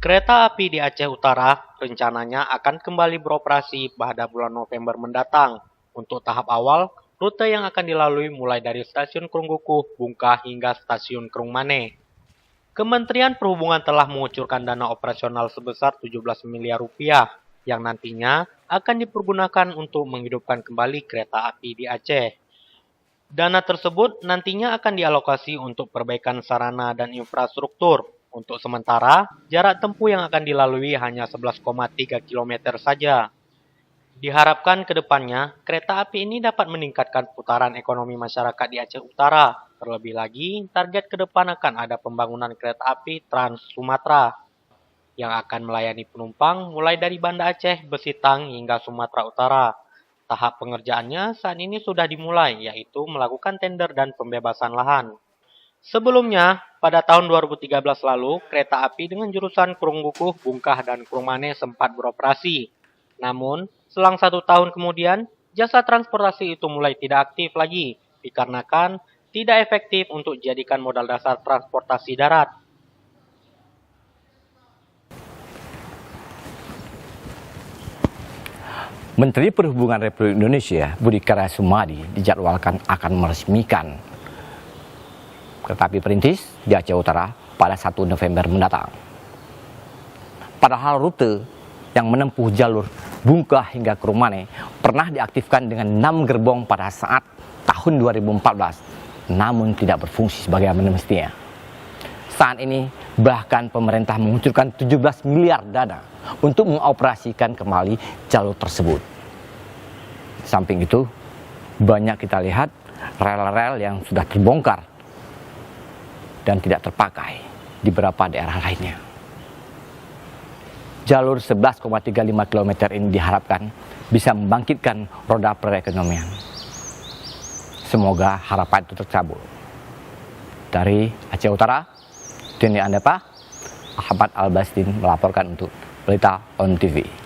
Kereta api di Aceh Utara rencananya akan kembali beroperasi pada bulan November mendatang. Untuk tahap awal, rute yang akan dilalui mulai dari stasiun Krunggukuh, Bungkah hingga stasiun Krungmane. Kementerian Perhubungan telah mengucurkan dana operasional sebesar 17 miliar rupiah yang nantinya akan dipergunakan untuk menghidupkan kembali kereta api di Aceh. Dana tersebut nantinya akan dialokasi untuk perbaikan sarana dan infrastruktur. Untuk sementara, jarak tempuh yang akan dilalui hanya 11,3 km saja. Diharapkan ke depannya, kereta api ini dapat meningkatkan putaran ekonomi masyarakat di Aceh Utara. Terlebih lagi, target ke depan akan ada pembangunan kereta api Trans Sumatera yang akan melayani penumpang mulai dari Banda Aceh, Besitang hingga Sumatera Utara. Tahap pengerjaannya saat ini sudah dimulai, yaitu melakukan tender dan pembebasan lahan. Sebelumnya, pada tahun 2013 lalu, kereta api dengan jurusan Krunggukuh, Bungkah, dan Krungmane sempat beroperasi. Namun, selang 1 tahun kemudian, jasa transportasi itu mulai tidak aktif lagi, dikarenakan tidak efektif untuk dijadikan modal dasar transportasi darat. Menteri Perhubungan Republik Indonesia, Budi Karya Sumadi, dijadwalkan akan meresmikan kereta api perintis di Aceh Utara pada 1 November mendatang. Padahal rute yang menempuh jalur Bungkah hingga Krungmane pernah diaktifkan dengan 6 gerbong pada saat tahun 2014, namun tidak berfungsi sebagaimana mestinya. Saat ini, bahkan pemerintah mengucurkan 17 miliar dana untuk mengoperasikan kembali jalur tersebut. Samping itu, banyak kita lihat rel-rel yang sudah terbongkar dan tidak terpakai di beberapa daerah lainnya. Jalur 11,35 km ini diharapkan bisa membangkitkan roda perekonomian. Semoga harapan itu terkabul. Dari Aceh Utara, Dini Andapa, Ahmad Al-Bastin melaporkan untuk Berita On TV.